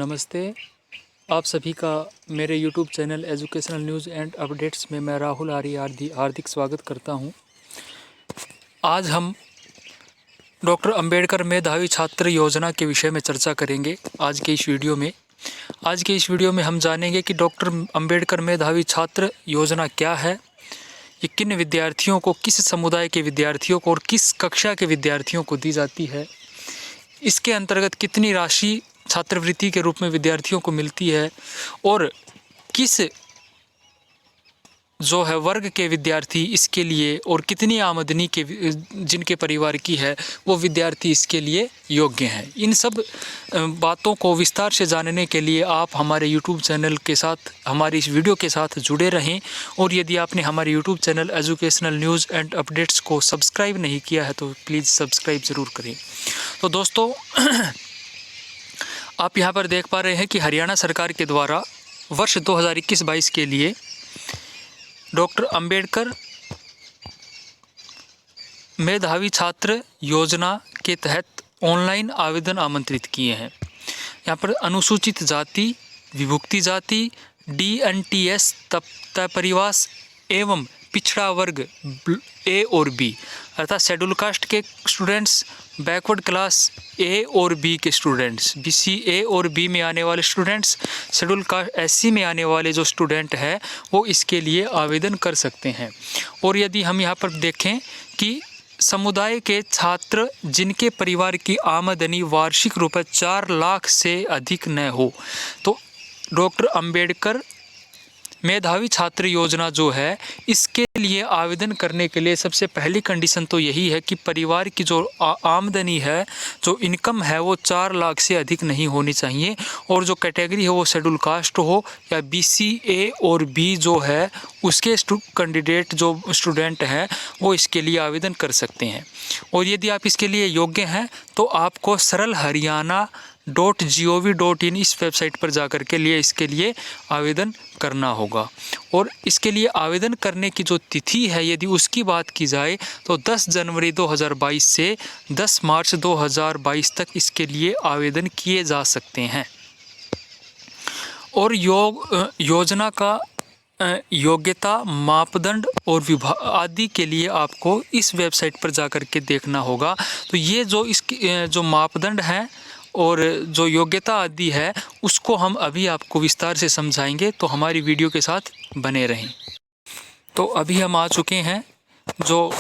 नमस्ते। आप सभी का मेरे YouTube channel educational news and updates में मैं राहुल आर्य हार्दिक स्वागत करता हूं। आज हम डॉक्टर अंबेडकर मेधावी छात्र योजना के विषय में चर्चा करेंगे। आज के इस वीडियो में हम जानेंगे कि डॉक्टर अंबेडकर मेधावी छात्र योजना क्या है, ये किन विद्यार्थियों को, किस समुदाय के विद्यार्थियों को और किस कक्षा के विद्यार्थियों को दी जाती है, इसके अंतर्गत कितनी राशि छात्रवृत्ति के रूप में विद्यार्थियों को मिलती है और किस जो है वर्ग के विद्यार्थी इसके लिए और कितनी आमदनी के जिनके परिवार की है वो विद्यार्थी इसके लिए योग्य हैं। इन सब बातों को विस्तार से जानने के लिए आप हमारे YouTube चैनल के साथ, हमारी इस वीडियो के साथ जुड़े रहें। और यदि आपने हमारे YouTube channel educational news and updates को सब्सक्राइब नहीं किया है तो प्लीज़ सब्सक्राइब ज़रूर करें। तो दोस्तों आप यहाँ पर देख पा रहे हैं कि हरियाणा सरकार के द्वारा वर्ष 2021-22 के लिए डॉक्टर अंबेडकर मेधावी छात्र योजना के तहत ऑनलाइन आवेदन आमंत्रित किए हैं। यहाँ पर अनुसूचित जाति, विभुक्ति जाति, DNTS तय परिवास एवं पिछड़ा वर्ग A और B अर्थात शेड्यूल कास्ट के स्टूडेंट्स, बैकवर्ड क्लास A और B के स्टूडेंट्स, BC A और B में आने वाले स्टूडेंट्स, शेड्यूल कास्ट SC में आने वाले जो स्टूडेंट है वो इसके लिए आवेदन कर सकते हैं। और यदि हम यहाँ पर देखें कि समुदाय के छात्र जिनके परिवार की आमदनी वार्षिक रुपये 4 लाख से अधिक न हो, तो डॉक्टर अंबेडकर मेधावी छात्र योजना जो है इसके लिए आवेदन करने के लिए सबसे पहली कंडीशन तो यही है कि परिवार की जो आमदनी है, जो इनकम है वो 4 लाख से अधिक नहीं होनी चाहिए और जो कैटेगरी है वो शेड्यूल कास्ट हो या BC A और B जो है उसके कैंडिडेट जो स्टूडेंट हैं वो इसके लिए आवेदन कर सकते हैं। और यदि आप इसके लिए योग्य हैं तो आपको सरल हरियाणा.gov.in इस वेबसाइट पर जाकर के लिए इसके लिए आवेदन करना होगा। और इसके लिए आवेदन करने की जो तिथि है यदि उसकी बात की जाए तो 10 जनवरी 2022 से 10 मार्च 2022 तक इसके लिए आवेदन किए जा सकते हैं। और योजना का योग्यता मापदंड और विभाग आदि के लिए आपको इस वेबसाइट पर जाकर के देखना होगा। तो ये जो इसकी जो मापदंड हैं और जो योग्यता आदि है उसको हम अभी आपको विस्तार से समझाएंगे, तो हमारी वीडियो के साथ बने रहें। तो अभी हम आ चुके हैं जो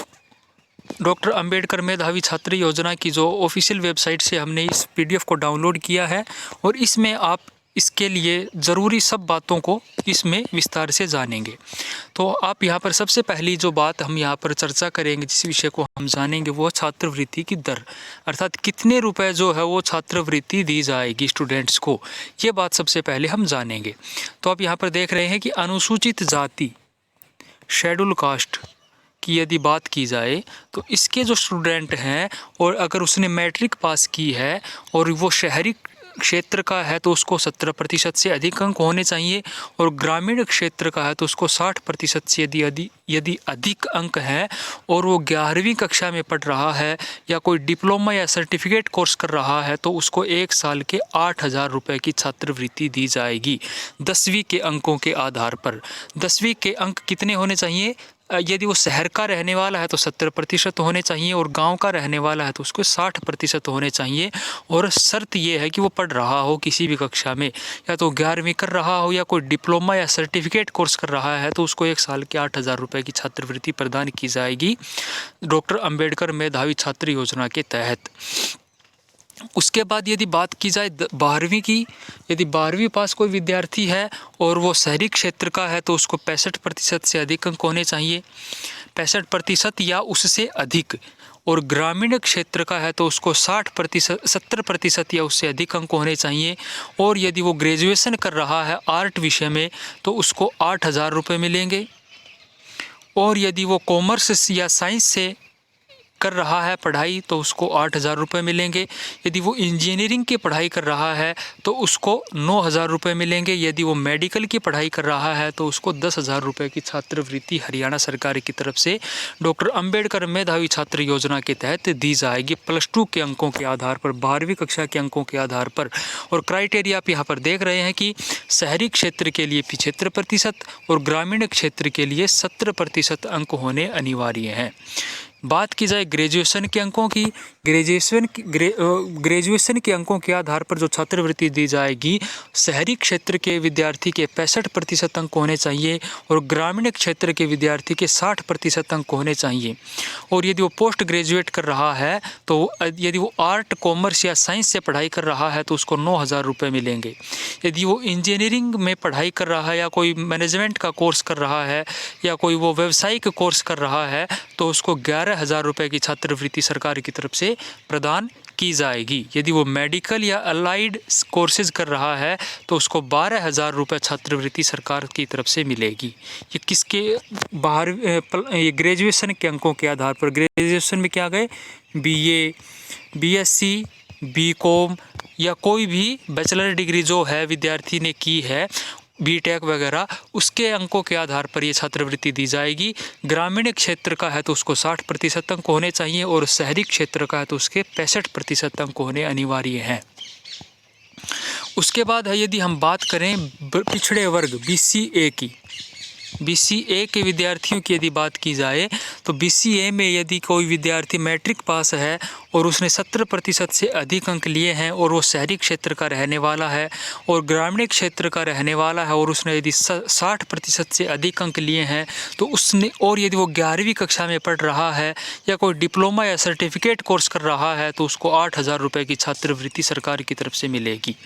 डॉक्टर अंबेडकर मेधावी छात्र योजना की जो ऑफिशियल वेबसाइट से हमने इस PDF को डाउनलोड किया है और इसमें आप इसके लिए ज़रूरी सब बातों को इसमें विस्तार से जानेंगे। तो आप यहाँ पर सबसे पहली जो बात हम यहाँ पर चर्चा करेंगे, जिस विषय को हम जानेंगे वो छात्रवृत्ति की दर, अर्थात कितने रुपए जो है वो छात्रवृत्ति दी जाएगी स्टूडेंट्स को, ये बात सबसे पहले हम जानेंगे। तो आप यहाँ पर देख रहे हैं कि अनुसूचित जाति, शेड्यूल कास्ट की यदि बात की जाए तो इसके जो स्टूडेंट हैं और अगर उसने मैट्रिक पास की है और वो शहरी क्षेत्र का है तो उसको 70% से अधिक अंक होने चाहिए और ग्रामीण क्षेत्र का है तो उसको 60% से यदि अधिक अंक है और वो 11वीं कक्षा में पढ़ रहा है या कोई डिप्लोमा या सर्टिफिकेट कोर्स कर रहा है तो उसको 1 साल के 8,000 रुपये की छात्रवृत्ति दी जाएगी 10वीं के अंकों के आधार पर। 10वीं के अंक कितने होने चाहिए? यदि वो शहर का रहने वाला है तो 70% होने चाहिए और गांव का रहने वाला है तो उसको 60% होने चाहिए। और शर्त ये है कि वो पढ़ रहा हो किसी भी कक्षा में, या तो 11वीं कर रहा हो या कोई डिप्लोमा या सर्टिफिकेट कोर्स कर रहा है तो उसको 1 साल के 8,000 रुपये की छात्रवृत्ति प्रदान की जाएगी डॉक्टर अंबेडकर मेधावी छात्र योजना के तहत। उसके बाद यदि बात की जाए 12वीं की, यदि 12वीं पास कोई विद्यार्थी है और वो शहरी क्षेत्र का है तो उसको 65% से अधिक अंक होने चाहिए, 65% या उससे अधिक। और ग्रामीण क्षेत्र का है तो उसको 70% या उससे अधिक अंक होने चाहिए। और यदि वो ग्रेजुएशन कर रहा है आर्ट विषय में तो उसको 8,000 रुपये मिलेंगे। और यदि वो कॉमर्स या साइंस से कर रहा है पढ़ाई तो उसको 8,000 रुपये मिलेंगे। यदि वो इंजीनियरिंग की पढ़ाई कर रहा है तो उसको 9,000 रुपये मिलेंगे। यदि वो मेडिकल की पढ़ाई कर रहा है तो उसको 10,000 रुपये की छात्रवृत्ति हरियाणा सरकार की तरफ से डॉक्टर अंबेडकर मेधावी छात्र योजना के तहत दी जाएगी, +2 के अंकों के आधार पर, 12वीं कक्षा के अंकों के आधार पर। और क्राइटेरिया आप यहाँ पर देख रहे हैं कि शहरी क्षेत्र के लिए 75% और ग्रामीण क्षेत्र के लिए 70% अंक होने अनिवार्य हैं। बात की जाए ग्रेजुएशन के अंकों की, ग्रेजुएशन के अंकों के आधार पर जो छात्रवृत्ति दी जाएगी, शहरी क्षेत्र के विद्यार्थी के 65% अंक होने चाहिए और ग्रामीण क्षेत्र के विद्यार्थी के 60% अंक होने चाहिए। और यदि वो पोस्ट ग्रेजुएट कर रहा है तो यदि वो आर्ट, कॉमर्स या साइंस से पढ़ाई कर रहा है तो उसको 9,000 रुपये मिलेंगे। यदि वो इंजीनियरिंग में पढ़ाई कर रहा है या कोई मैनेजमेंट का कोर्स कर रहा है या कोई वो व्यावसायिक कोर्स कर रहा है तो उसको 11,000 रुपये की छात्रवृत्ति सरकार की तरफ से प्रदान की जाएगी। यदि वो मेडिकल या अलाइड कोर्सेज कर रहा है तो उसको 12,000 रुपये छात्रवृत्ति सरकार की तरफ से मिलेगी। ये किसके बाहर, ये ग्रेजुएशन के अंकों के आधार पर। ग्रेजुएशन में क्या गए, BA, BSc, BCom या कोई भी बैचलर डिग्री जो है विद्यार्थी ने की है, BTech वगैरह, उसके अंकों के आधार पर ये छात्रवृत्ति दी जाएगी। ग्रामीण क्षेत्र का है तो उसको 60% अंक होने चाहिए और शहरी क्षेत्र का है तो उसके 65% अंक होने अनिवार्य हैं। उसके बाद है, यदि हम बात करें पिछड़े वर्ग BCA की, BCA के विद्यार्थियों की यदि बात की जाए तो BCA में यदि कोई विद्यार्थी मैट्रिक पास है और उसने 70% से अधिक अंक लिए हैं और वो शहरी क्षेत्र का रहने वाला है और ग्रामीण क्षेत्र का रहने वाला है और उसने यदि 60% से अधिक अंक लिए हैं तो उसने, और यदि वो 11वीं कक्षा में पढ़ रहा है या कोई डिप्लोमा या सर्टिफिकेट कोर्स कर रहा है तो उसको 8,000 रुपये की छात्रवृत्ति सरकार की तरफ से मिलेगी।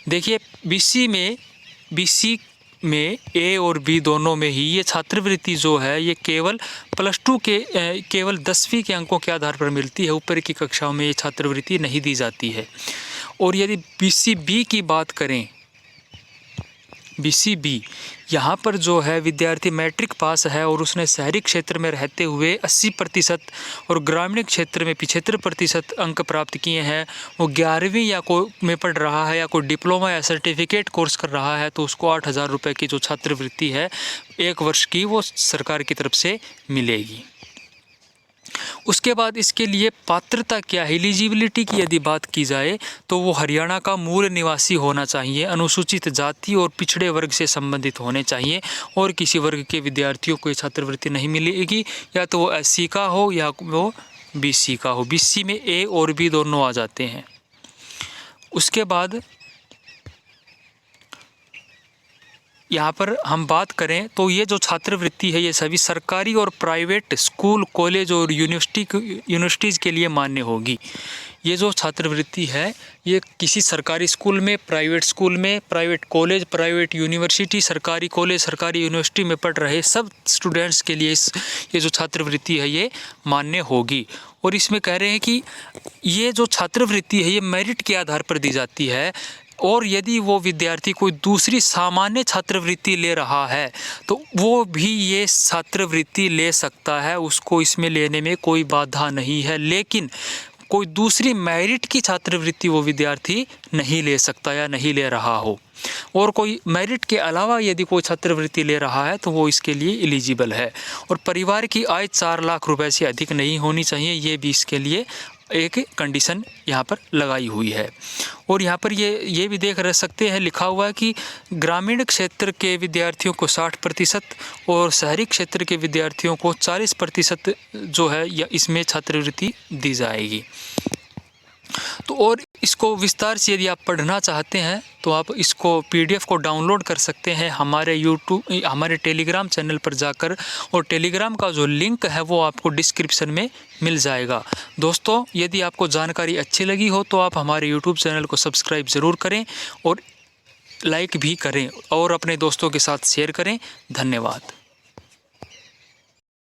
देखिए BC में A और B दोनों में ही ये छात्रवृत्ति जो है ये केवल +2 के केवल 10वीं के अंकों के आधार पर मिलती है। ऊपर की कक्षाओं में ये छात्रवृत्ति नहीं दी जाती है। और यदि BCB की बात करें, BCB यहाँ पर जो है विद्यार्थी मैट्रिक पास है और उसने शहरी क्षेत्र में रहते हुए 80% और ग्रामीण क्षेत्र में 75% अंक प्राप्त किए हैं, वो 11वीं या कोई में पढ़ रहा है या कोई डिप्लोमा या सर्टिफिकेट कोर्स कर रहा है तो उसको 8,000 रुपये की जो छात्रवृत्ति है 1 वर्ष की, वो सरकार की तरफ से मिलेगी। उसके बाद इसके लिए पात्रता क्या है, एलिजिबिलिटी की यदि बात की जाए तो वो हरियाणा का मूल निवासी होना चाहिए, अनुसूचित जाति और पिछड़े वर्ग से संबंधित होने चाहिए और किसी वर्ग के विद्यार्थियों को छात्रवृत्ति नहीं मिलेगी, या तो वो SC का हो या वो BC का हो। BC में A और B दोनों आ जाते हैं। उसके बाद यहाँ पर हम बात करें तो ये जो छात्रवृत्ति है ये सभी सरकारी और प्राइवेट स्कूल, कॉलेज और यूनिवर्सिटीज़ के लिए मान्य होगी। ये जो छात्रवृत्ति है ये किसी सरकारी स्कूल में, प्राइवेट स्कूल में, प्राइवेट कॉलेज, प्राइवेट यूनिवर्सिटी, सरकारी कॉलेज, सरकारी यूनिवर्सिटी में पढ़ रहे सब स्टूडेंट्स के लिए ये जो छात्रवृत्ति है ये मान्य होगी। और इसमें कह रहे हैं कि ये जो छात्रवृत्ति है ये मेरिट के आधार पर दी जाती है और यदि वो विद्यार्थी कोई दूसरी सामान्य छात्रवृत्ति ले रहा है तो वो भी ये छात्रवृत्ति ले सकता है, उसको इसमें लेने में कोई बाधा नहीं है। लेकिन कोई दूसरी मेरिट की छात्रवृत्ति वो विद्यार्थी नहीं ले सकता या नहीं ले रहा हो, और कोई मेरिट के अलावा यदि कोई छात्रवृत्ति ले रहा है तो वो इसके लिए एलिजिबल है। और परिवार की आय 4 लाख रुपए से अधिक नहीं होनी चाहिए, ये भी इसके लिए एक कंडीशन यहाँ पर लगाई हुई है। और यहाँ पर ये भी देख रह सकते हैं, लिखा हुआ है कि ग्रामीण क्षेत्र के विद्यार्थियों को 60% और शहरी क्षेत्र के विद्यार्थियों को 40% जो है या इसमें छात्रवृत्ति दी जाएगी। तो और इसको विस्तार से यदि आप पढ़ना चाहते हैं तो आप इसको PDF को डाउनलोड कर सकते हैं हमारे टेलीग्राम चैनल पर जाकर, और टेलीग्राम का जो लिंक है वो आपको डिस्क्रिप्शन में मिल जाएगा। दोस्तों, यदि आपको जानकारी अच्छी लगी हो तो आप हमारे YouTube चैनल को सब्सक्राइब ज़रूर करें और लाइक भी करें और अपने दोस्तों के साथ शेयर करें। धन्यवाद।